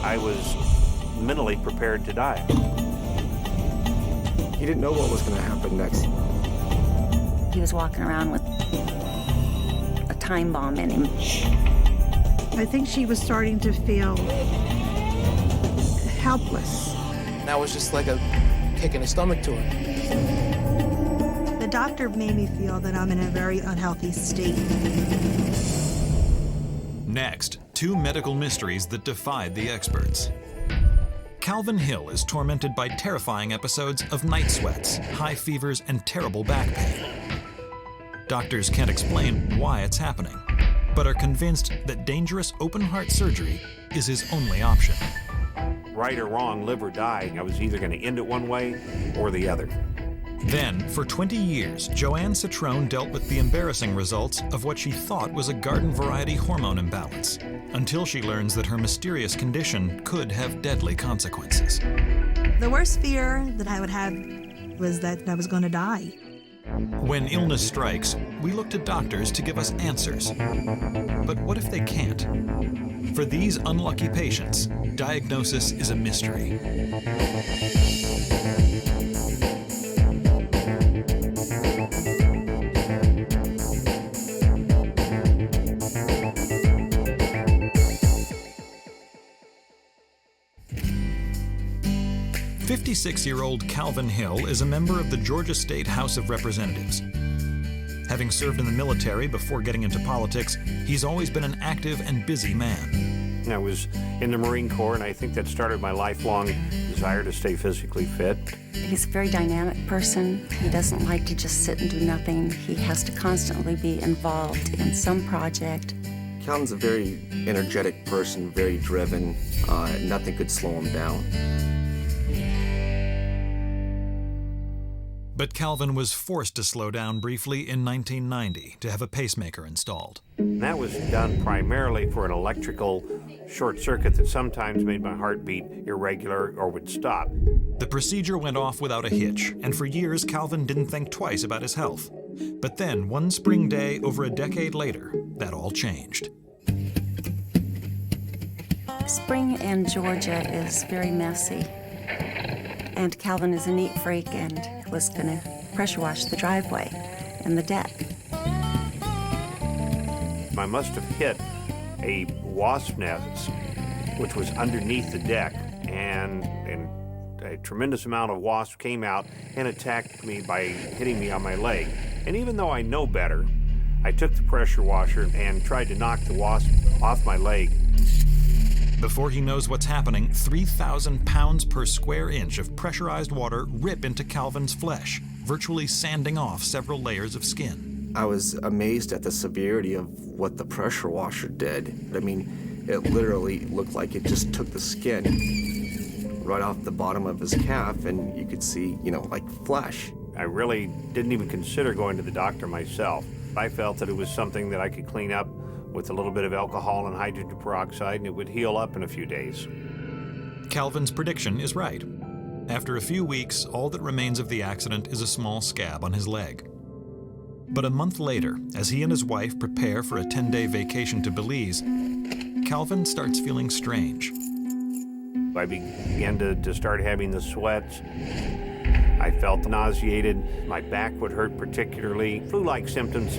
I was mentally prepared to die. He didn't know what was going to happen next. He was walking around with a time bomb in him. I think she was starting to feel helpless. That was just like a kick in the stomach to her. The doctor made me feel that I'm in a very unhealthy state. Next, two medical mysteries that defied the experts. Calvin Hill is tormented by terrifying episodes of night sweats, high fevers, and terrible back pain. Doctors can't explain why it's happening, but are convinced that dangerous open-heart surgery is his only option. Right or wrong, live or die, I was either going to end it one way or the other. Then, for 20 years, Joanne Catron dealt with the embarrassing results of what she thought was a garden-variety hormone imbalance, until she learns that her mysterious condition could have deadly consequences. The worst fear that I would have was that I was going to die. When illness strikes, we look to doctors to give us answers. But what if they can't? For these unlucky patients, diagnosis is a mystery. "56-year-old Calvin Hill is a member of the Georgia State House of Representatives. Having served in the military before getting into politics, he's always been an active and busy man. I was in the Marine Corps, and I think that started my lifelong desire to stay physically fit. He's a very dynamic person. He doesn't like to just sit and do nothing. He has to constantly be involved in some project. Calvin's a very energetic person, very driven. Nothing could slow him down. But Calvin was forced to slow down briefly in 1990 to have a pacemaker installed. And that was done primarily for an electrical short circuit that sometimes made my heart beat irregular or would stop. The procedure went off without a hitch, and for years Calvin didn't think twice about his health. But then, one spring day over a decade later, that all changed. Spring in Georgia is very messy. And Calvin is a neat freak and was going to pressure wash the driveway and the deck. I must have hit a wasp nest, which was underneath the deck, and a tremendous amount of wasps came out and attacked me by hitting me on my leg. And even though I know better, I took the pressure washer and tried to knock the wasp off my leg. Before he knows what's happening, 3,000 pounds per square inch of pressurized water rip into Calvin's flesh, virtually sanding off several layers of skin. I was amazed at the severity of what the pressure washer did. I mean, it literally looked like it just took the skin right off the bottom of his calf, and you could see, like flesh. I really didn't even consider going to the doctor myself. I felt that it was something that I could clean up with a little bit of alcohol and hydrogen peroxide, and it would heal up in a few days. Calvin's prediction is right. After a few weeks, all that remains of the accident is a small scab on his leg. But a month later, as he and his wife prepare for a 10-day vacation to Belize, Calvin starts feeling strange. I began to start having the sweats. I felt nauseated. My back would hurt particularly, flu-like symptoms.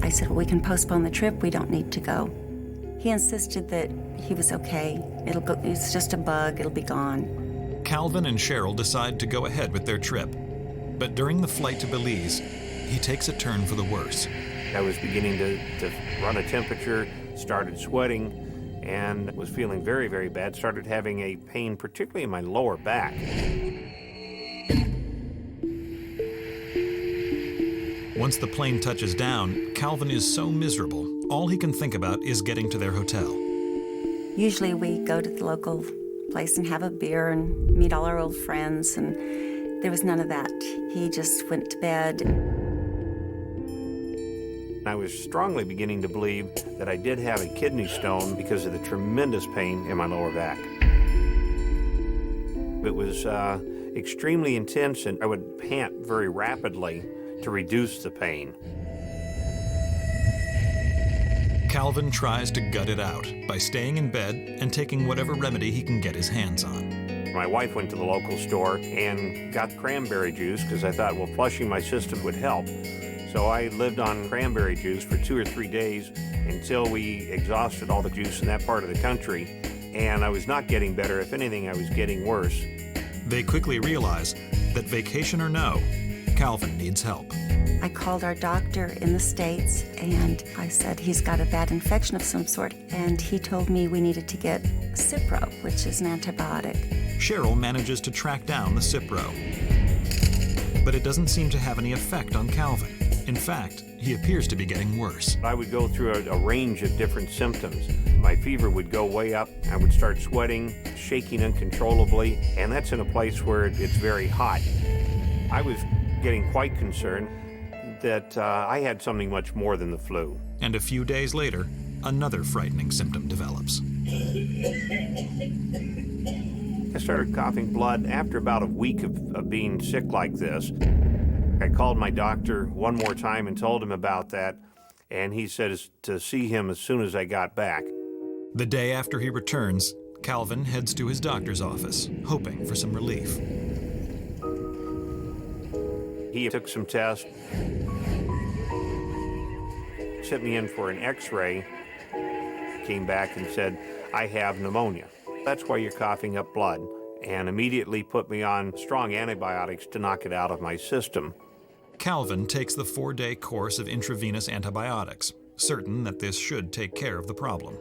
I said, well, we can postpone the trip. We don't need to go. He insisted that he was okay. It's just a bug. It'll be gone. Calvin and Cheryl decide to go ahead with their trip. But during the flight to Belize, he takes a turn for the worse. I was beginning to run a temperature, started sweating, and was feeling very, very bad. Started having a pain, particularly in my lower back. Once the plane touches down, Calvin is so miserable, all he can think about is getting to their hotel. Usually we go to the local place and have a beer and meet all our old friends, and there was none of that. He just went to bed. I was strongly beginning to believe that I did have a kidney stone because of the tremendous pain in my lower back. It was extremely intense, and I would pant very rapidly to reduce the pain. Calvin tries to gut it out by staying in bed and taking whatever remedy he can get his hands on. My wife went to the local store and got cranberry juice because I thought, well, flushing my system would help. So I lived on cranberry juice for 2 or 3 days until we exhausted all the juice in that part of the country. And I was not getting better. If anything, I was getting worse. They quickly realize that vacation or no, Calvin needs help. I called our doctor in the States and I said he's got a bad infection of some sort, and he told me we needed to get Cipro, which is an antibiotic. Cheryl manages to track down the Cipro, but it doesn't seem to have any effect on Calvin. In fact, he appears to be getting worse. I would go through a range of different symptoms. My fever would go way up. I would start sweating, shaking uncontrollably, and that's in a place where it's very hot. I was getting quite concerned that I had something much more than the flu. And a few days later, another frightening symptom develops. I started coughing blood after about a week of being sick like this. I called my doctor one more time and told him about that, and he said to see him as soon as I got back. The day after he returns, Calvin heads to his doctor's office, hoping for some relief. He took some tests, sent me in for an x-ray, came back and said, I have pneumonia. That's why you're coughing up blood, and immediately put me on strong antibiotics to knock it out of my system. Calvin takes the 4-day course of intravenous antibiotics, certain that this should take care of the problem.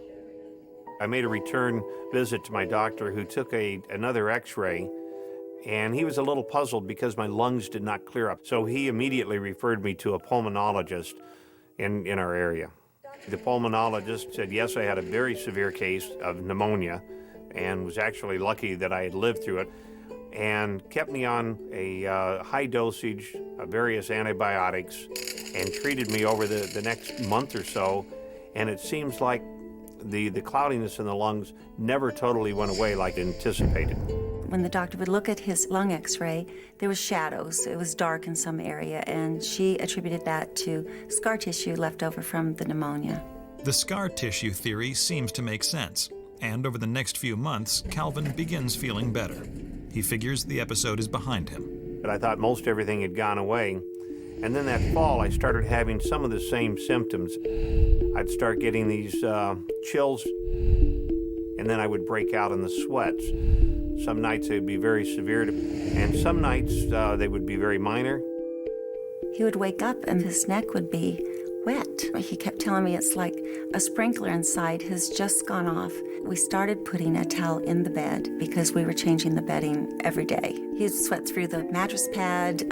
I made a return visit to my doctor, who took another x-ray, and he was a little puzzled because my lungs did not clear up. So he immediately referred me to a pulmonologist in our area. The pulmonologist said, yes, I had a very severe case of pneumonia and was actually lucky that I had lived through it, and kept me on a high dosage of various antibiotics and treated me over the next month or so. And it seems like the cloudiness in the lungs never totally went away like anticipated. When the doctor would look at his lung x-ray, there was shadows. It was dark in some area, and she attributed that to scar tissue left over from the pneumonia. The scar tissue theory seems to make sense, and over the next few months, Calvin begins feeling better. He figures the episode is behind him. But I thought most everything had gone away. And then that fall, I started having some of the same symptoms. I'd start getting these chills, and then I would break out in the sweats. Some nights they would be very severe, and some nights they would be very minor. He would wake up and his neck would be wet. He kept telling me it's like a sprinkler inside has just gone off. We started putting a towel in the bed because we were changing the bedding every day. He'd sweat through the mattress pad.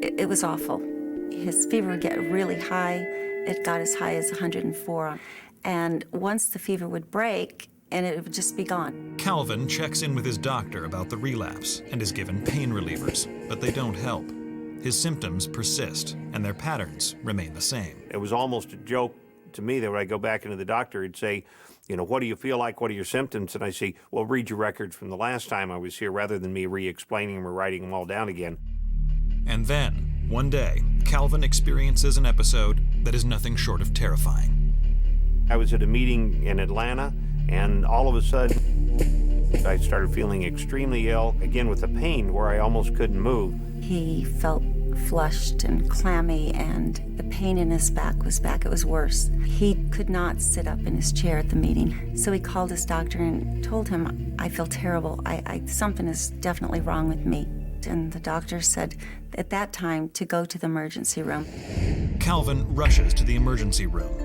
It was awful. His fever would get really high. It got as high as 104. And once the fever would break, and it would just be gone. Calvin checks in with his doctor about the relapse and is given pain relievers, but they don't help. His symptoms persist, and their patterns remain the same. It was almost a joke to me that when I go back into the doctor, he'd say, what do you feel like? What are your symptoms? And I say, well, read your records from the last time I was here, rather than me re-explaining them or writing them all down again. And then, one day, Calvin experiences an episode that is nothing short of terrifying. I was at a meeting in Atlanta, and all of a sudden, I started feeling extremely ill, again with the pain where I almost couldn't move. He felt flushed and clammy, and the pain in his back was back. It was worse. He could not sit up in his chair at the meeting. So he called his doctor and told him, I feel terrible. Something is definitely wrong with me. And the doctor said at that time to go to the emergency room. Calvin rushes to the emergency room,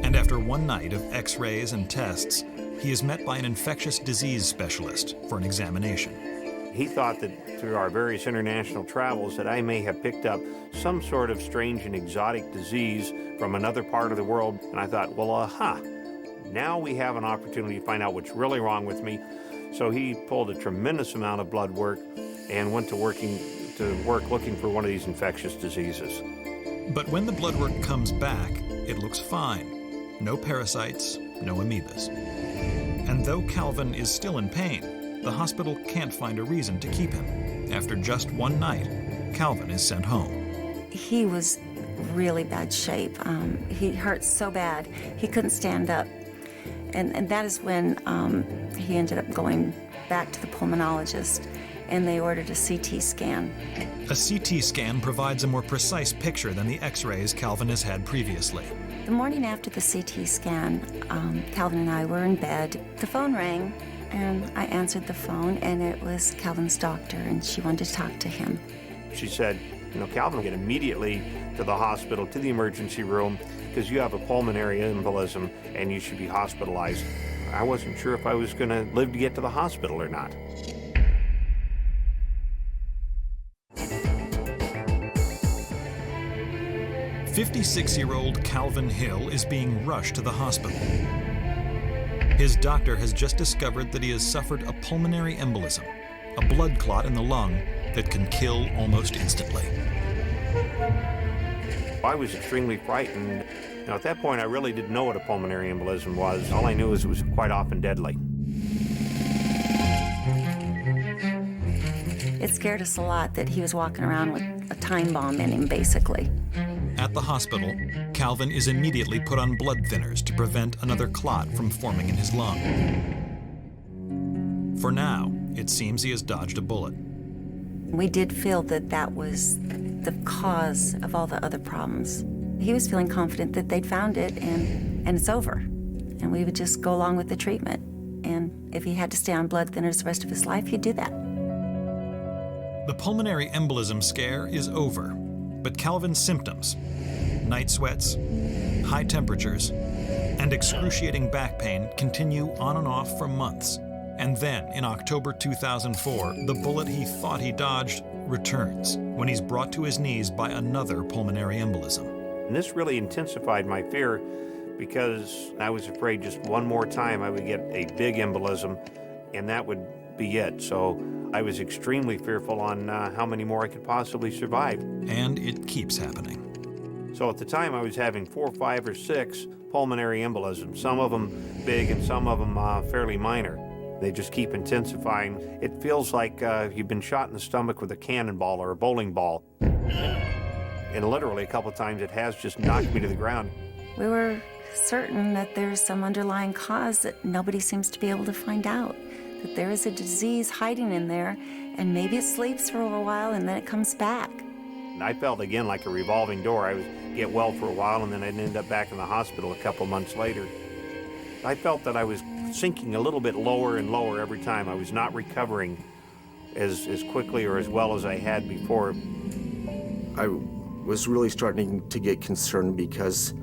and after one night of x-rays and tests, he is met by an infectious disease specialist for an examination. He thought that through our various international travels that I may have picked up some sort of strange and exotic disease from another part of the world. And I thought, well, now we have an opportunity to find out what's really wrong with me. So he pulled a tremendous amount of blood work and went to work looking for one of these infectious diseases. But when the blood work comes back, it looks fine. No parasites, no amoebas. And though Calvin is still in pain, the hospital can't find a reason to keep him. After just one night, Calvin is sent home. He was really bad shape. He hurt so bad he couldn't stand up. And that is when he ended up going back to the pulmonologist, and they ordered a CT scan. A CT scan provides a more precise picture than the X-rays Calvin has had previously. The morning after the CT scan, Calvin and I were in bed. The phone rang, and I answered the phone, and it was Calvin's doctor, and she wanted to talk to him. She said, Calvin, get immediately to the hospital, to the emergency room, because you have a pulmonary embolism and you should be hospitalized. I wasn't sure if I was going to live to get to the hospital or not. "56-year-old Calvin Hill is being rushed to the hospital. His doctor has just discovered that he has suffered a pulmonary embolism, a blood clot in the lung that can kill almost instantly. I was extremely frightened. At that point, I really didn't know what a pulmonary embolism was. All I knew is it was quite often deadly. It scared us a lot that he was walking around with a time bomb in him, basically. At the hospital, Calvin is immediately put on blood thinners to prevent another clot from forming in his lung. For now, it seems he has dodged a bullet. We did feel that that was the cause of all the other problems. He was feeling confident that they'd found it and it's over. And we would just go along with the treatment. And if he had to stay on blood thinners the rest of his life, he'd do that. The pulmonary embolism scare is over, but Calvin's symptoms, night sweats, high temperatures, and excruciating back pain continue on and off for months. And then, in October 2004, the bullet he thought he dodged returns when he's brought to his knees by another pulmonary embolism. And this really intensified my fear because I was afraid just one more time I would get a big embolism and that would be it. So I was extremely fearful on how many more I could possibly survive. And it keeps happening. So at the time I was having 4, 5, or 6 pulmonary embolisms, some of them big and some of them fairly minor. They just keep intensifying. It feels like you've been shot in the stomach with a cannonball or a bowling ball. And literally a couple of times it has just knocked me to the ground. We were certain that there's some underlying cause that nobody seems to be able to find out. That there is a disease hiding in there, and maybe it sleeps for a while and then it comes back. And I felt again like a revolving door. I would get well for a while and then I'd end up back in the hospital a couple months later. I felt that I was sinking a little bit lower and lower every time. I was not recovering as quickly or as well as I had before. I was really starting to get concerned because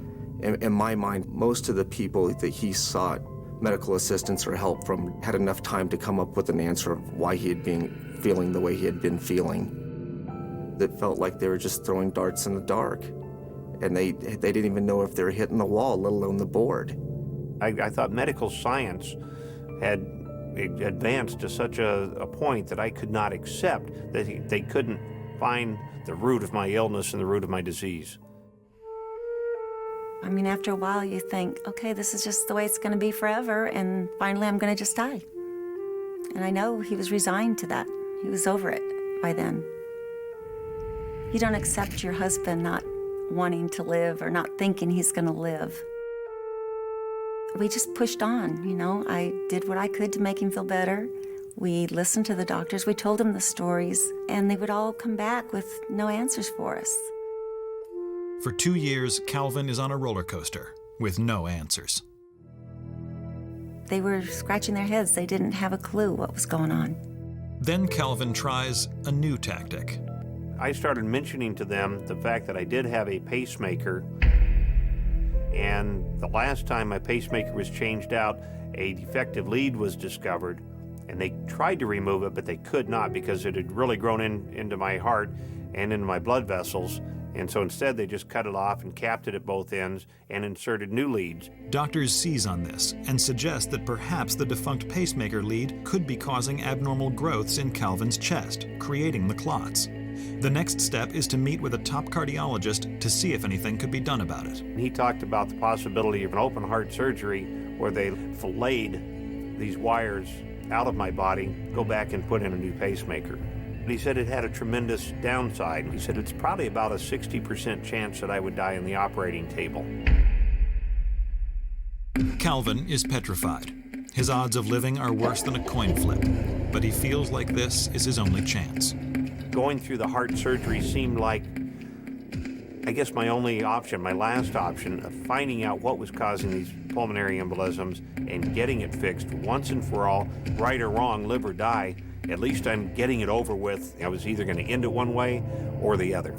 in my mind, most of the people that he sought medical assistance or help from had enough time to come up with an answer of why he had been feeling the way he had been feeling. That felt like they were just throwing darts in the dark. And they didn't even know if they were hitting the wall, let alone the board. I thought medical science had advanced to such a point that I could not accept that they couldn't find the root of my illness and the root of my disease. I mean, after a while you think, okay, this is just the way it's going to be forever, and finally I'm going to just die. And I know he was resigned to that. He was over it by then. You don't accept your husband not wanting to live or not thinking he's going to live. We just pushed on, I did what I could to make him feel better. We listened to the doctors, we told them the stories, and they would all come back with no answers for us. For 2 years, Calvin is on a roller coaster with no answers. They were scratching their heads. They didn't have a clue what was going on. Then Calvin tries a new tactic. I started mentioning to them the fact that I did have a pacemaker, and the last time my pacemaker was changed out, a defective lead was discovered, and they tried to remove it, but they could not because it had really grown into my heart and into my blood vessels. And so instead they just cut it off and capped it at both ends and inserted new leads. Doctors seize on this and suggest that perhaps the defunct pacemaker lead could be causing abnormal growths in Calvin's chest, creating the clots. The next step is to meet with a top cardiologist to see if anything could be done about it. He talked about the possibility of an open heart surgery where they filleted these wires out of my body, go back and put in a new pacemaker. He said it had a tremendous downside. He said it's probably about a 60% chance that I would die on the operating table. Calvin is petrified. His odds of living are worse than a coin flip, but he feels like this is his only chance. Going through the heart surgery seemed like, I guess, my only option, my last option of finding out what was causing these pulmonary embolisms and getting it fixed once and for all, right or wrong, live or die. At least I'm getting it over with. I was either going to end it one way or the other.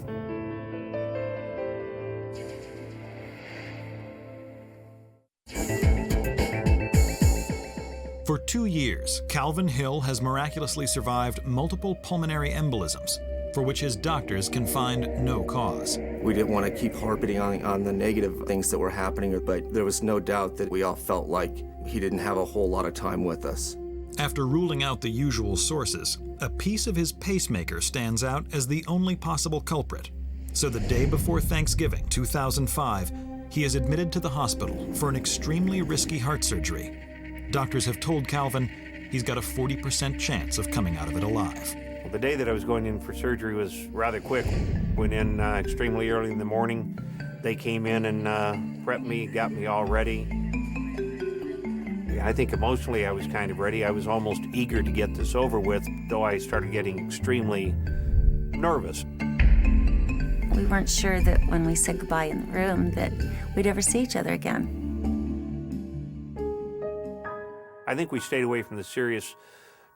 For 2 years, Calvin Hill has miraculously survived multiple pulmonary embolisms, for which his doctors can find no cause. We didn't want to keep harping on the negative things that were happening, but there was no doubt that we all felt like he didn't have a whole lot of time with us. After ruling out the usual sources, a piece of his pacemaker stands out as the only possible culprit. So the day before Thanksgiving 2005, he is admitted to the hospital for an extremely risky heart surgery. Doctors have told Calvin he's got a 40% chance of coming out of it alive. Well, the day that I was going in for surgery was rather quick. Went in extremely early in the morning. They came in and prepped me, got me all ready. I think emotionally I was kind of ready. I was almost eager to get this over with, though I started getting extremely nervous. We weren't sure that when we said goodbye in the room that we'd ever see each other again. I think we stayed away from the serious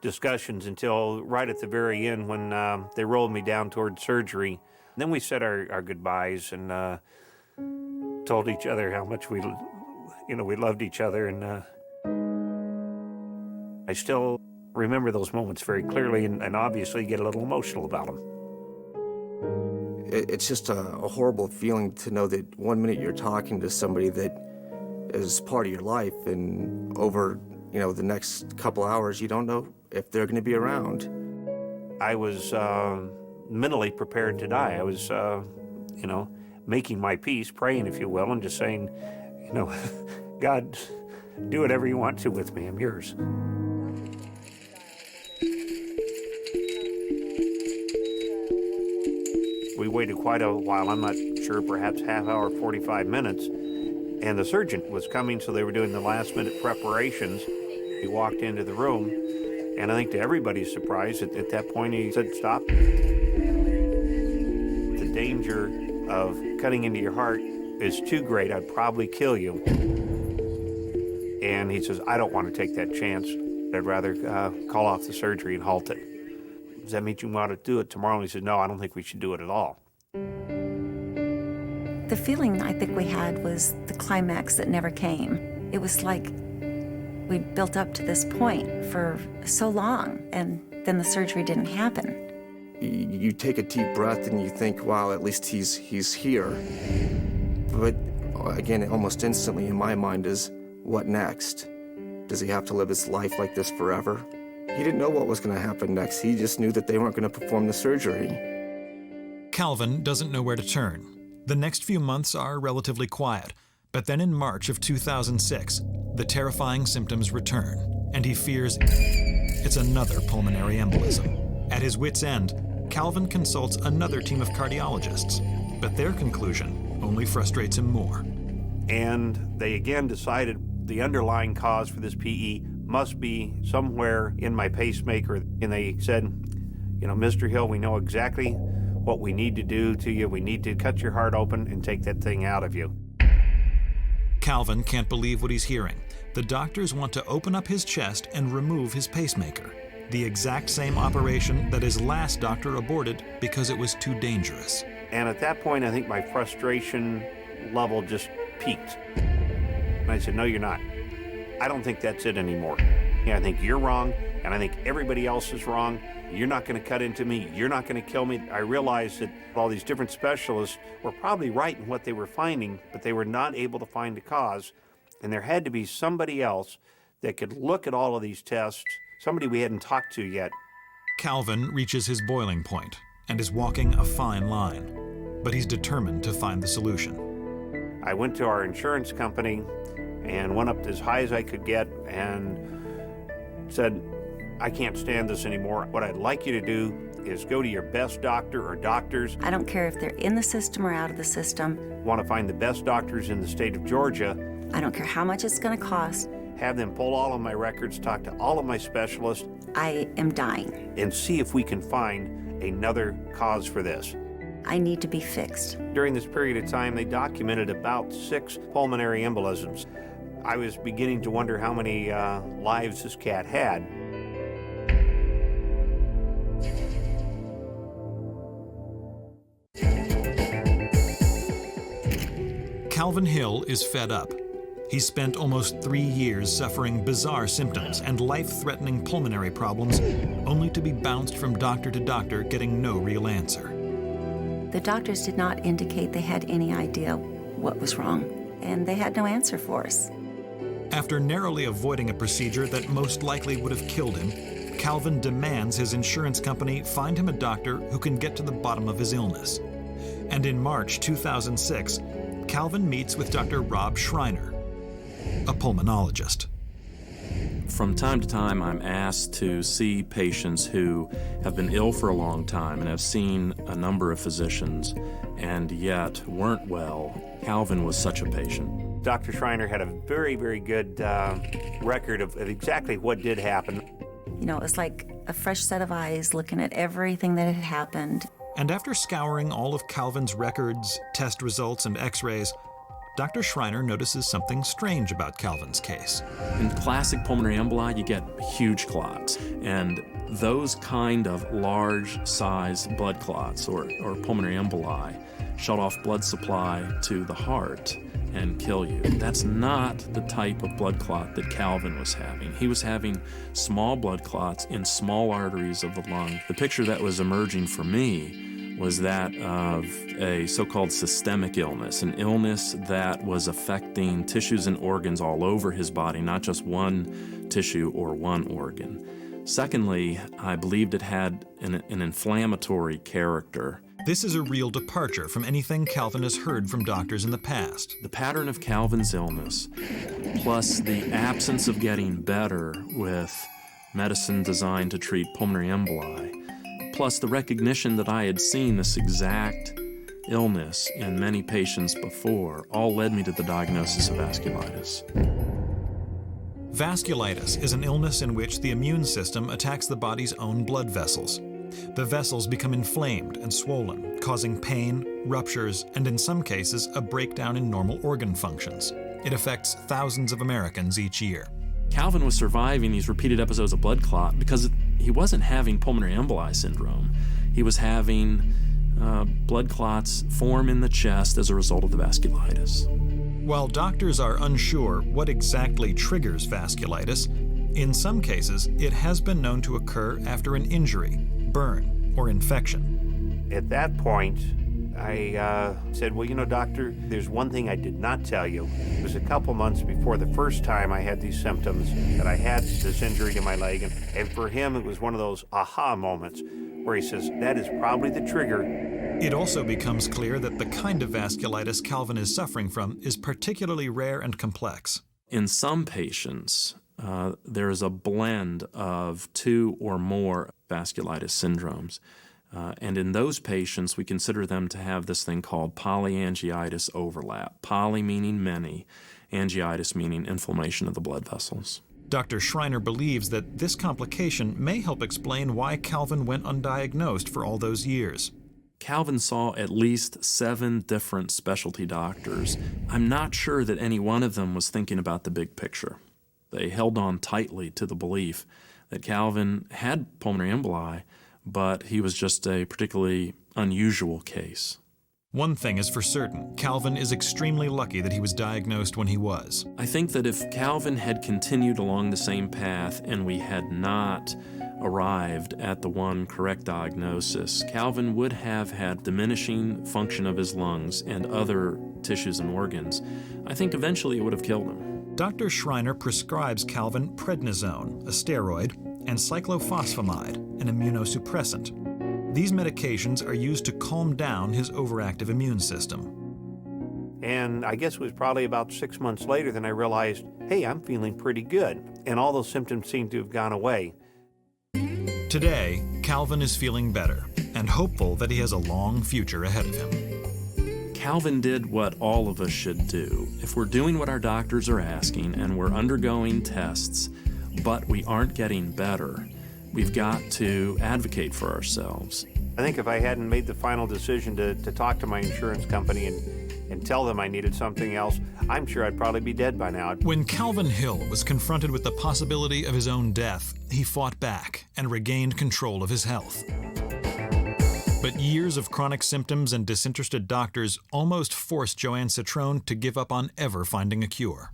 discussions until right at the very end when they rolled me down toward surgery. Then we said our goodbyes and told each other how much we loved each other. And I still remember those moments very clearly and obviously get a little emotional about them. It's just a horrible feeling to know that 1 minute you're talking to somebody that is part of your life, and over the next couple hours, you don't know if they're going to be around. I was mentally prepared to die. I was, making my peace, praying, if you will, and just saying, God, do whatever you want to with me. I'm yours. We waited quite a while. I'm not sure, perhaps half hour, 45 minutes. And the surgeon was coming, so they were doing the last-minute preparations. He walked into the room, and I think to everybody's surprise, at that point he said, "Stop. The danger of cutting into your heart is too great. I'd probably kill you." And he says, "I don't want to take that chance. I'd rather call off the surgery and halt it." "Does that mean you want to do it tomorrow?" And he said, "No, I don't think we should do it at all." The feeling I think we had was the climax that never came. It was like we'd built up to this point for so long, and then the surgery didn't happen. You take a deep breath and you think, wow, at least he's here. But again, almost instantly in my mind is, what next? Does he have to live his life like this forever? He didn't know what was going to happen next. He just knew that they weren't going to perform the surgery. Calvin doesn't know where to turn. The next few months are relatively quiet, but then in March of 2006, the terrifying symptoms return, and he fears it's another pulmonary embolism. At his wit's end, Calvin consults another team of cardiologists, but their conclusion only frustrates him more. And they again decided the underlying cause for this PE must be somewhere in my pacemaker. And they said, "Mr. Hill, we know exactly what we need to do to you. We need to cut your heart open and take that thing out of you." Calvin can't believe what he's hearing. The doctors want to open up his chest and remove his pacemaker, the exact same operation that his last doctor aborted because it was too dangerous. And at that point, I think my frustration level just peaked. And I said, "No, you're not. I don't think that's it anymore. I think you're wrong, and I think everybody else is wrong. You're not going to cut into me. You're not going to kill me." I realized that all these different specialists were probably right in what they were finding, but they were not able to find a cause. And there had to be somebody else that could look at all of these tests, somebody we hadn't talked to yet. Calvin reaches his boiling point and is walking a fine line, but he's determined to find the solution. I went to our insurance company and went up as high as I could get and said, "I can't stand this anymore. What I'd like you to do is go to your best doctor or doctors. I don't care if they're in the system or out of the system. Want to find the best doctors in the state of Georgia. I don't care how much it's going to cost. Have them pull all of my records, talk to all of my specialists. I am dying. And see if we can find another cause for this. I need to be fixed. During this period of time, they documented about 6 pulmonary embolisms. I was beginning to wonder how many lives this cat had. Calvin Hill is fed up. He's spent almost 3 years suffering bizarre symptoms and life-threatening pulmonary problems, only to be bounced from doctor to doctor, getting no real answer. The doctors did not indicate they had any idea what was wrong, and they had no answer for us. After narrowly avoiding a procedure that most likely would have killed him, Calvin demands his insurance company find him a doctor who can get to the bottom of his illness. And in March 2006, Calvin meets with Dr. Rob Schreiner, a pulmonologist. From time to time, I'm asked to see patients who have been ill for a long time and have seen a number of physicians and yet weren't well. Calvin was such a patient. Dr. Schreiner had a very, very good record of exactly what did happen. You know, it was like a fresh set of eyes looking at everything that had happened. And after scouring all of Calvin's records, test results, and x-rays, Dr. Schreiner notices something strange about Calvin's case. In classic pulmonary emboli, you get huge clots. And those kind of large-sized blood clots, or pulmonary emboli, shut off blood supply to the heart and kill you. That's not the type of blood clot that Calvin was having. He was having small blood clots in small arteries of the lung. The picture that was emerging for me was that of a so-called systemic illness, an illness that was affecting tissues and organs all over his body, not just one tissue or one organ. Secondly, I believed it had an inflammatory character. This is a real departure from anything Calvin has heard from doctors in the past. The pattern of Calvin's illness, plus the absence of getting better with medicine designed to treat pulmonary emboli, plus the recognition that I had seen this exact illness in many patients before, all led me to the diagnosis of vasculitis. Vasculitis is an illness in which the immune system attacks the body's own blood vessels. The vessels become inflamed and swollen, causing pain, ruptures, and in some cases, a breakdown in normal organ functions. It affects thousands of Americans each year. Calvin was surviving these repeated episodes of blood clot because he wasn't having pulmonary emboli syndrome. He was having blood clots form in the chest as a result of the vasculitis. While doctors are unsure what exactly triggers vasculitis, in some cases, it has been known to occur after an injury, burn, or infection. At that point, I said, well, you know, doctor, there's one thing I did not tell you. It was a couple months before the first time I had these symptoms that I had this injury to my leg. And for him, it was one of those aha moments where he says, that is probably the trigger. It also becomes clear that the kind of vasculitis Calvin is suffering from is particularly rare and complex. In some patients, there is a blend of 2 or more vasculitis syndromes. And in those patients, we consider them to have this thing called polyangiitis overlap. Poly meaning many, angiitis meaning inflammation of the blood vessels. Dr. Schreiner believes that this complication may help explain why Calvin went undiagnosed for all those years. Calvin saw at least 7 different specialty doctors. I'm not sure that any one of them was thinking about the big picture. They held on tightly to the belief that Calvin had pulmonary emboli, but he was just a particularly unusual case. One thing is for certain, Calvin is extremely lucky that he was diagnosed when he was. I think that if Calvin had continued along the same path and we had not arrived at the one correct diagnosis, Calvin would have had diminishing function of his lungs and other tissues and organs. I think eventually it would have killed him. Dr. Schreiner prescribes Calvin prednisone, a steroid, and cyclophosphamide, an immunosuppressant. These medications are used to calm down his overactive immune system. And I guess it was probably about 6 months later that I realized, hey, I'm feeling pretty good. And all those symptoms seemed to have gone away. Today, Calvin is feeling better and hopeful that he has a long future ahead of him. Calvin did what all of us should do. If we're doing what our doctors are asking and we're undergoing tests, but we aren't getting better, we've got to advocate for ourselves. I think if I hadn't made the final decision to talk to my insurance company and tell them I needed something else, I'm sure I'd probably be dead by now. When Calvin Hill was confronted with the possibility of his own death, he fought back and regained control of his health. But years of chronic symptoms and disinterested doctors almost forced Joanne Catron to give up on ever finding a cure.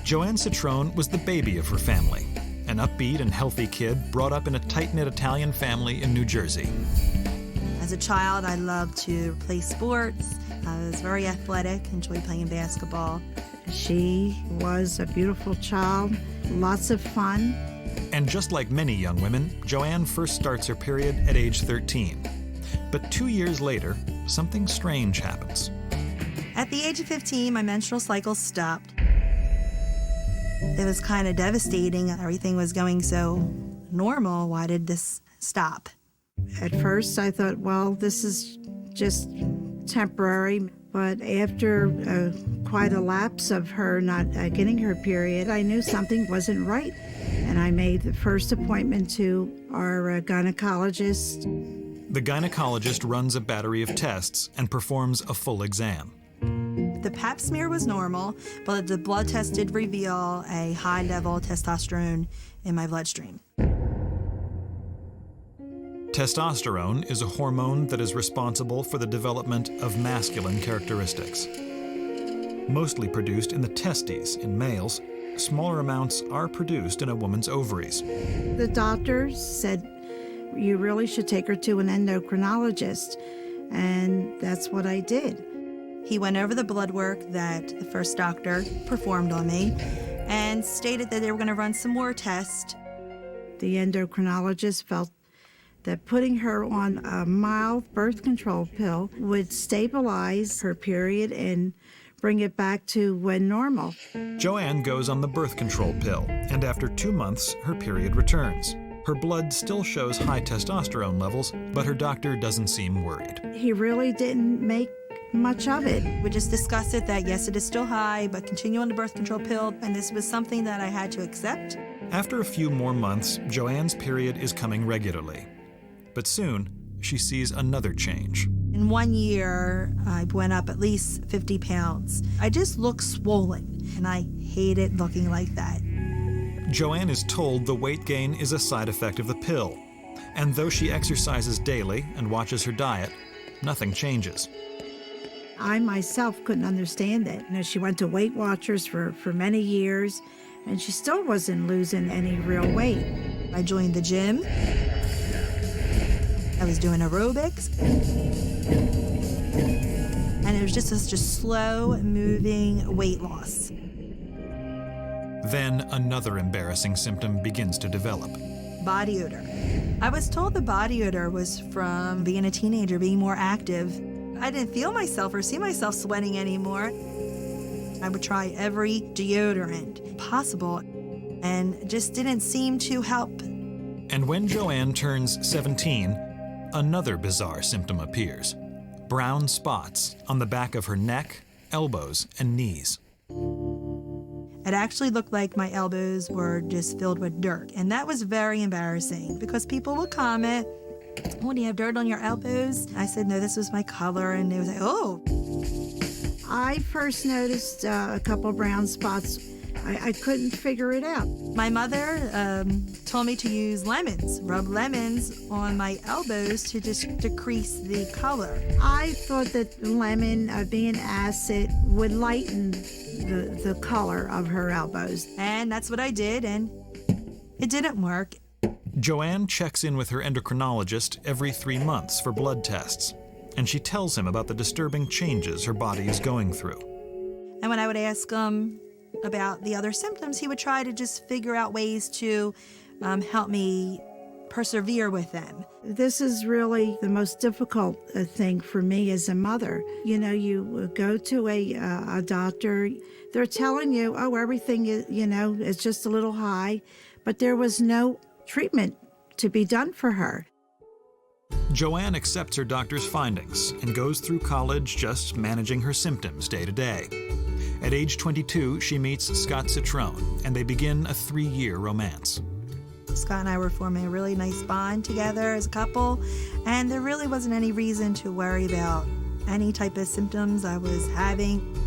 Joanne Catron was the baby of her family, an upbeat and healthy kid brought up in a tight-knit Italian family in New Jersey. As a child, I loved to play sports. I was very athletic, enjoyed playing basketball. She was a beautiful child, lots of fun. And just like many young women, Joanne first starts her period at age 13. But 2 years later, something strange happens. At the age of 15, my menstrual cycle stopped. It was kind of devastating. Everything was going so normal. Why did this stop? At first, I thought, well, this is just temporary. But after quite a lapse of her not getting her period, I knew something wasn't right. And I made the first appointment to our gynecologist. The gynecologist runs a battery of tests and performs a full exam. The pap smear was normal, but the blood test did reveal a high level of testosterone in my bloodstream. Testosterone is a hormone that is responsible for the development of masculine characteristics. Mostly produced in the testes in males, smaller amounts are produced in a woman's ovaries. The doctors said, you really should take her to an endocrinologist, and that's what I did. He went over the blood work that the first doctor performed on me and stated that they were going to run some more tests. The endocrinologist felt that putting her on a mild birth control pill would stabilize her period and bring it back to when normal. Joanne goes on the birth control pill, and after 2 months, her period returns. Her blood still shows high testosterone levels, but her doctor doesn't seem worried. He really didn't make much of it. We just discussed it that yes, it is still high, but continue on the birth control pill, and this was something that I had to accept. After a few more months, Joanne's period is coming regularly. But soon, she sees another change. In 1 year, I went up at least 50 pounds. I just look swollen, and I hated looking like that. Joanne is told the weight gain is a side effect of the pill. And though she exercises daily and watches her diet, nothing changes. I myself couldn't understand it. You know, she went to Weight Watchers for many years, and she still wasn't losing any real weight. I joined the gym. I was doing aerobics. And it was just such a slow-moving weight loss. Then another embarrassing symptom begins to develop. Body odor. I was told the body odor was from being a teenager, being more active. I didn't feel myself or see myself sweating anymore. I would try every deodorant possible and it just didn't seem to help. And when Joanne turns 17, another bizarre symptom appears. Brown spots on the back of her neck, elbows, and knees. It actually looked like my elbows were just filled with dirt. And that was very embarrassing because people would comment, "Oh, do you have dirt on your elbows?" I said, "No, this was my color." And they was like, "Oh." I first noticed a couple brown spots. I couldn't figure it out. My mother told me to use lemons, rub lemons on my elbows to just decrease the color. I thought that lemon, being acid, would lighten the color of her elbows. And that's what I did, and it didn't work. Joanne checks in with her endocrinologist every 3 months for blood tests, and she tells him about the disturbing changes her body is going through. And when I would ask him about the other symptoms, he would try to just figure out ways to help me persevere with them. This is really the most difficult thing for me as a mother. You know, you go to a doctor, they're telling you, oh, everything is, is just a little high, but there was no treatment to be done for her. Joanne accepts her doctor's findings and goes through college just managing her symptoms day to day. At age 22, she meets Scott Catron, and they begin a 3-year romance. Scott and I were forming a really nice bond together as a couple, and there really wasn't any reason to worry about any type of symptoms I was having.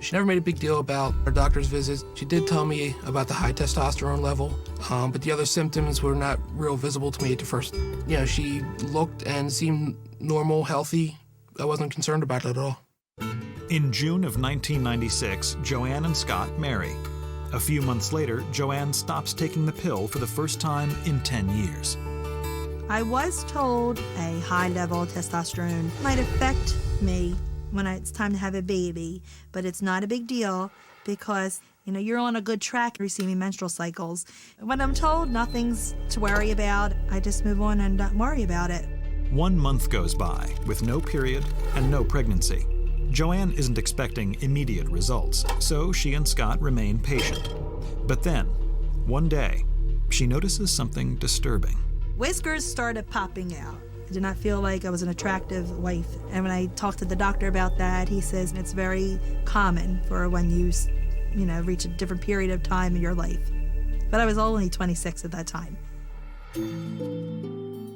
She never made a big deal about her doctor's visits. She did tell me about the high testosterone level, but the other symptoms were not real visible to me at the first. You know, she looked and seemed normal, healthy. I wasn't concerned about it at all. In June of 1996, Joanne and Scott marry. A few months later, Joanne stops taking the pill for the first time in 10 years. I was told a high level of testosterone might affect me when it's time to have a baby, but it's not a big deal because, you know, you're on a good track receiving menstrual cycles. When I'm told nothing's to worry about, I just move on and don't worry about it. 1 month goes by with no period and no pregnancy. Joanne isn't expecting immediate results, so she and Scott remain patient. But then, one day, she notices something disturbing. Whiskers started popping out. I did not feel like I was an attractive wife. And when I talked to the doctor about that, he says it's very common for when you reach a different period of time in your life. But I was only 26 at that time.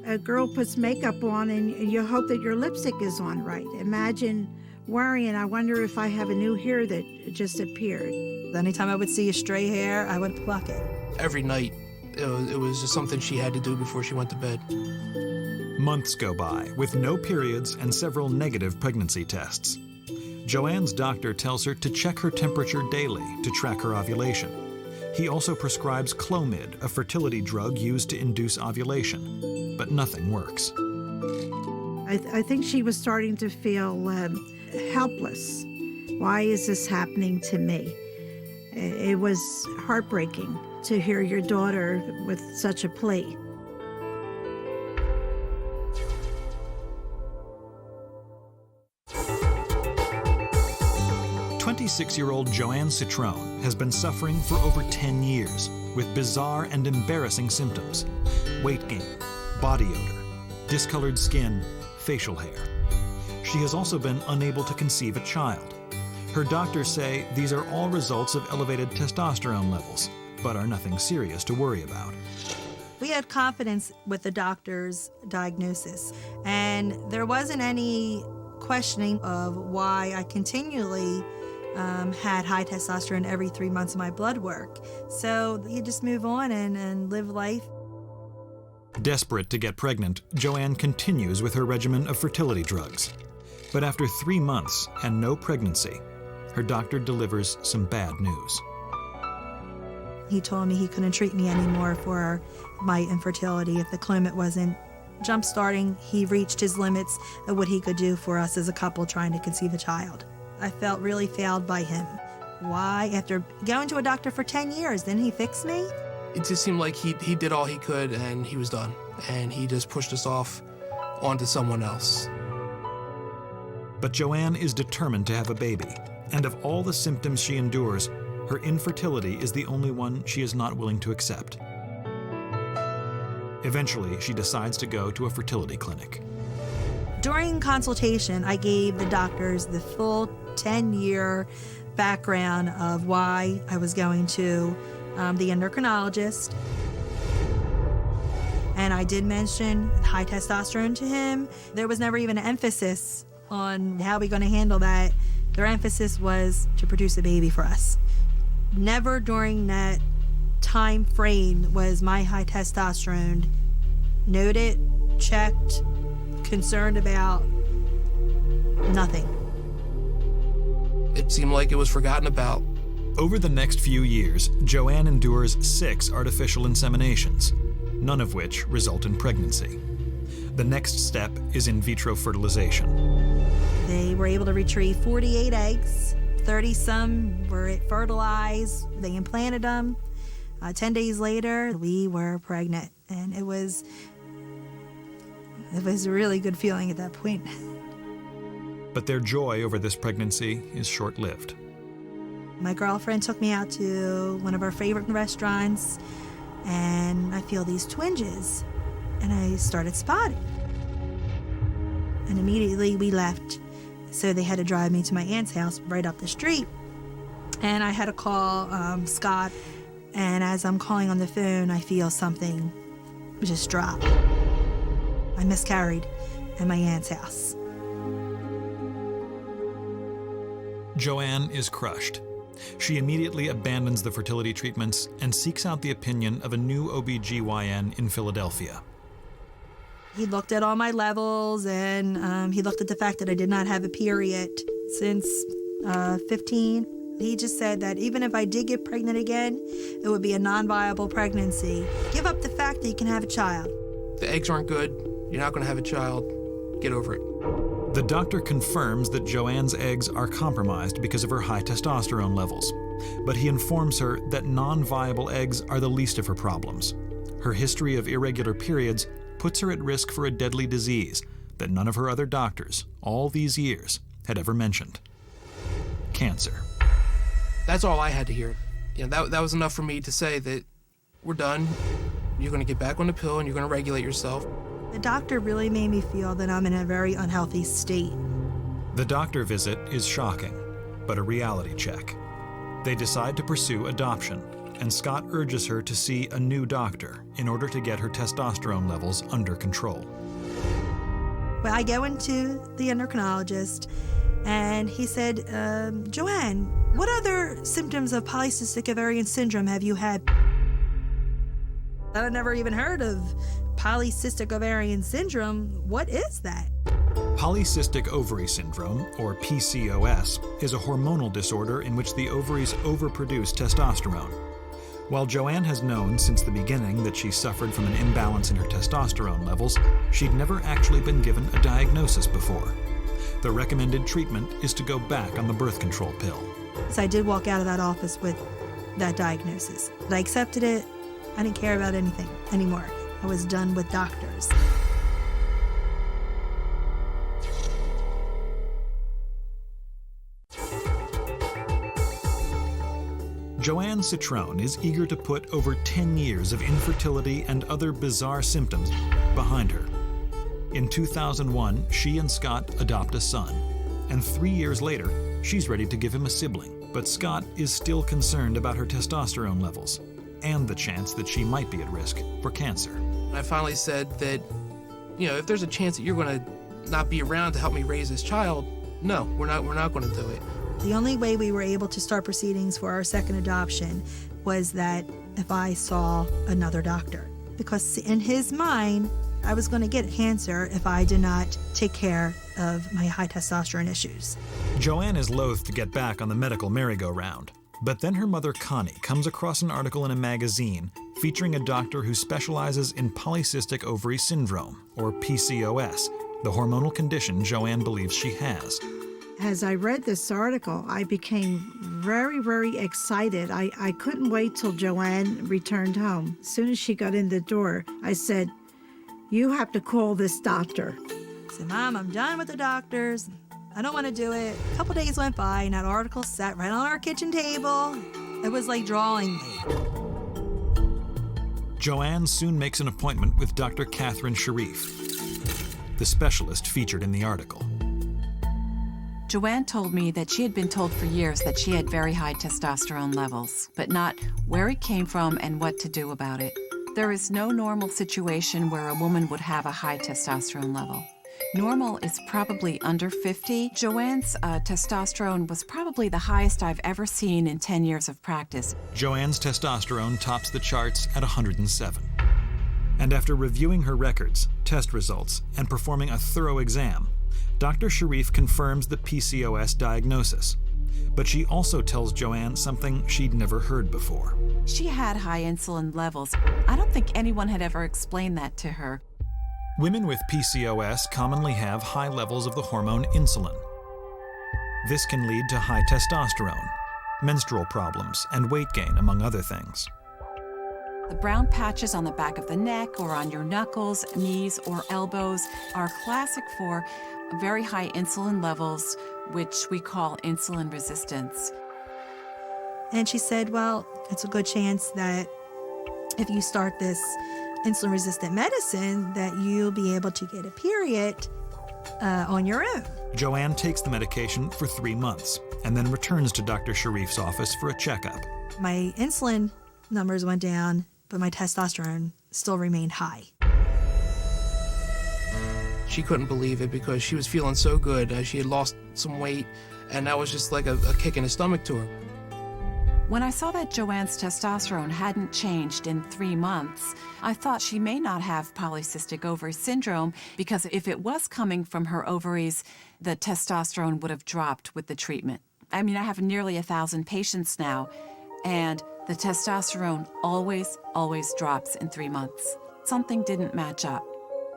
A girl puts makeup on and you hope that your lipstick is on right. Imagine worrying, I wonder if I have a new hair that just appeared. Anytime I would see a stray hair, I would pluck it. Every night, it was just something she had to do before she went to bed. Months go by with no periods and several negative pregnancy tests. Joanne's doctor tells her to check her temperature daily to track her ovulation. He also prescribes Clomid, a fertility drug used to induce ovulation, but nothing works. I think she was starting to feel helpless. Why is this happening to me? It was heartbreaking to hear your daughter with such a plea. Six-year-old Joanne Catron has been suffering for over 10 years with bizarre and embarrassing symptoms: weight gain, body odor, discolored skin, facial hair. She has also been unable to conceive a child. Her doctors say these are all results of elevated testosterone levels, but are nothing serious to worry about. We had confidence with the doctor's diagnosis, and there wasn't any questioning of why I continually had high testosterone every 3 months of my blood work. So you just move on and live life. Desperate to get pregnant, Joanne continues with her regimen of fertility drugs. But after 3 months and no pregnancy, her doctor delivers some bad news. He told me he couldn't treat me anymore for my infertility if the Clomid wasn't jump-starting. He reached his limits of what he could do for us as a couple trying to conceive a child. I felt really failed by him. Why? After going to a doctor for 10 years, didn't he fix me? It just seemed like he did all he could and he was done. And he just pushed us off onto someone else. But Joanne is determined to have a baby. And of all the symptoms she endures, her infertility is the only one she is not willing to accept. Eventually, she decides to go to a fertility clinic. During consultation, I gave the doctors the full 10-year background of why I was going to the endocrinologist. And I did mention high testosterone to him. There was never even an emphasis on how we're going to handle that. Their emphasis was to produce a baby for us. Never during that time frame was my high testosterone noted, checked, concerned about, nothing. It seemed like it was forgotten about. Over the next few years, Joanne endures 6 artificial inseminations, none of which result in pregnancy. The next step is in vitro fertilization. They were able to retrieve 48 eggs, 30-some were fertilized, they implanted them. 10 days later, we were pregnant, and it was a really good feeling at that point. But their joy over this pregnancy is short-lived. My girlfriend took me out to one of our favorite restaurants. and I feel these twinges, and I started spotting. And immediately we left, so they had to drive me to my aunt's house right up the street. And I had to call Scott, and as I'm calling on the phone, I feel something just drop. I miscarried at my aunt's house. Joanne is crushed. She immediately abandons the fertility treatments and seeks out the opinion of a new OB/GYN in Philadelphia. He looked at all my levels, and he looked at the fact that I did not have a period since 15. He just said that even if I did get pregnant again, it would be a non-viable pregnancy. Give up the fact that you can have a child. The eggs aren't good. You're not going to have a child. Get over it. The doctor confirms that Joanne's eggs are compromised because of her high testosterone levels, but he informs her that non-viable eggs are the least of her problems. Her history of irregular periods puts her at risk for a deadly disease that none of her other doctors, all these years, had ever mentioned. Cancer. That's all I had to hear. That was enough for me to say that we're done. You're going to get back on the pill and you're going to regulate yourself. The doctor really made me feel that I'm in a very unhealthy state. The doctor visit is shocking, but a reality check. They decide to pursue adoption, and Scott urges her to see a new doctor in order to get her testosterone levels under control. Well, I go into the endocrinologist, and he said, Joanne, what other symptoms of polycystic ovarian syndrome have you had? I've never even heard of polycystic ovarian syndrome. What is that? Polycystic ovary syndrome, or PCOS, is a hormonal disorder in which the ovaries overproduce testosterone. While Joanne has known since the beginning that she suffered from an imbalance in her testosterone levels, she'd never actually been given a diagnosis before. The recommended treatment is to go back on the birth control pill. So I did walk out of that office with that diagnosis. I accepted it. I didn't care about anything anymore. I was done with doctors. Joanne Catron is eager to put over 10 years of infertility and other bizarre symptoms behind her. In 2001, she and Scott adopt a son, and 3 years later, she's ready to give him a sibling. But Scott is still concerned about her testosterone levels and the chance that she might be at risk for cancer. I finally said that, if there's a chance that you're going to not be around to help me raise this child, no, we're not going to do it. The only way we were able to start proceedings for our second adoption was that if I saw another doctor. Because in his mind, I was going to get cancer if I did not take care of my high testosterone issues. Joanne is loath to get back on the medical merry-go-round. But then her mother, Connie, comes across an article in a magazine featuring a doctor who specializes in polycystic ovary syndrome, or PCOS, the hormonal condition Joanne believes she has. As I read this article, I became very, very excited. I couldn't wait till Joanne returned home. As soon as she got in the door, I said, "You have to call this doctor." I said, "Mom, I'm done with the doctors. I don't want to do it." A couple days went by, and that article sat right on our kitchen table. It was like drawing me. Joanne soon makes an appointment with Dr. Catherine Sharif, the specialist featured in the article. Joanne told me that she had been told for years that she had very high testosterone levels, but not where it came from and what to do about it. There is no normal situation where a woman would have a high testosterone level. Normal is probably under 50. Joanne's testosterone was probably the highest I've ever seen in 10 years of practice. Joanne's testosterone tops the charts at 107. And after reviewing her records, test results, and performing a thorough exam, Dr. Sharif confirms the PCOS diagnosis. But she also tells Joanne something she'd never heard before. She had high insulin levels. I don't think anyone had ever explained that to her. Women with PCOS commonly have high levels of the hormone insulin. This can lead to high testosterone, menstrual problems, and weight gain, among other things. The brown patches on the back of the neck or on your knuckles, knees, or elbows are classic for very high insulin levels, which we call insulin resistance. And she said, well, it's a good chance that if you start this insulin-resistant medicine, that you'll be able to get a period on your own. Joanne takes the medication for 3 months and then returns to Dr. Sharif's office for a checkup. My insulin numbers went down, but my testosterone still remained high. She couldn't believe it because she was feeling so good. She had lost some weight, and that was just like a kick in the stomach to her. When I saw that Joanne's testosterone hadn't changed in 3 months, I thought she may not have polycystic ovary syndrome, because if it was coming from her ovaries, the testosterone would have dropped with the treatment. I mean, I have nearly 1,000 patients now, and the testosterone always drops in 3 months. Something didn't match up.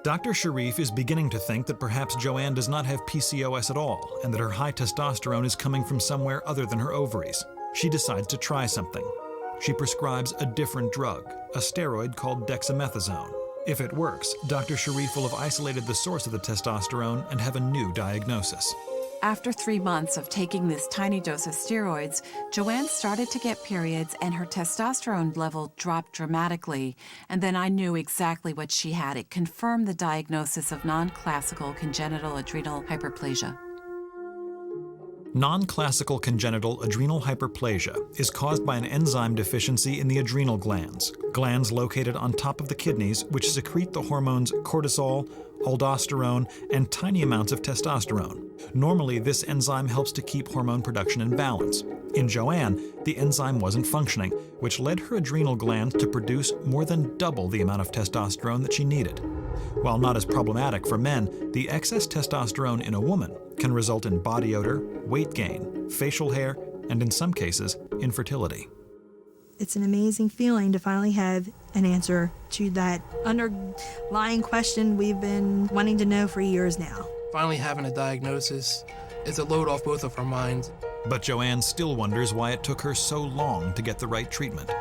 Dr. Sharif is beginning to think that perhaps Joanne does not have PCOS at all, and that her high testosterone is coming from somewhere other than her ovaries. She decides to try something. She prescribes a different drug, a steroid called dexamethasone. If it works, Dr. Sharif will have isolated the source of the testosterone and have a new diagnosis. After 3 months of taking this tiny dose of steroids, Joanne started to get periods and her testosterone level dropped dramatically. And then I knew exactly what she had. It confirmed the diagnosis of non-classical congenital adrenal hyperplasia. Non-classical congenital adrenal hyperplasia is caused by an enzyme deficiency in the adrenal glands located on top of the kidneys, which secrete the hormones cortisol, aldosterone, and tiny amounts of testosterone. Normally, this enzyme helps to keep hormone production in balance. In Joanne, the enzyme wasn't functioning, which led her adrenal glands to produce more than double the amount of testosterone that she needed. While not as problematic for men, the excess testosterone in a woman can result in body odor, weight gain, facial hair, and in some cases, infertility. It's an amazing feeling to finally have an answer to that underlying question we've been wanting to know for years now. Finally having a diagnosis is a load off both of our minds. But Joanne still wonders why it took her so long to get the right treatment.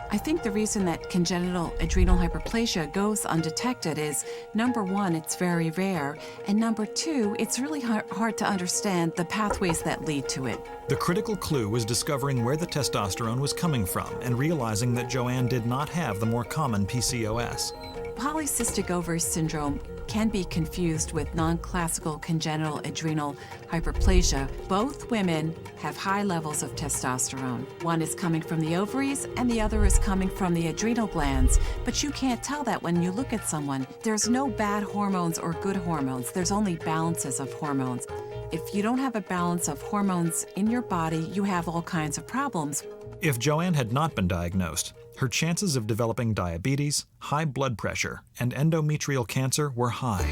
I think the reason that congenital adrenal hyperplasia goes undetected is, number one, it's very rare, and number two, it's really hard to understand the pathways that lead to it. The critical clue was discovering where the testosterone was coming from and realizing that Joanne did not have the more common PCOS. Polycystic ovary syndrome can be confused with non-classical congenital adrenal hyperplasia. Both women have high levels of testosterone. One is coming from the ovaries and the other is coming from the adrenal glands, but you can't tell that when you look at someone. There's no bad hormones or good hormones. There's only balances of hormones. If you don't have a balance of hormones in your body, you have all kinds of problems. If Joanne had not been diagnosed, her chances of developing diabetes, high blood pressure, and endometrial cancer were high.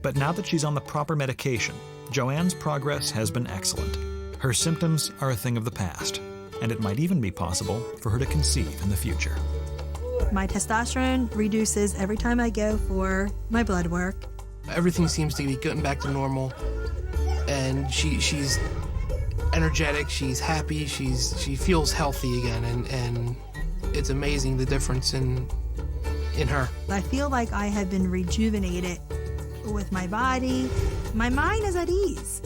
But now that she's on the proper medication, Joanne's progress has been excellent. Her symptoms are a thing of the past, and it might even be possible for her to conceive in the future. My testosterone reduces every time I go for my blood work. Everything seems to be getting back to normal, and she's energetic, she's happy, she feels healthy again, and it's amazing the difference in her. I feel like I have been rejuvenated with my body. My mind is at ease.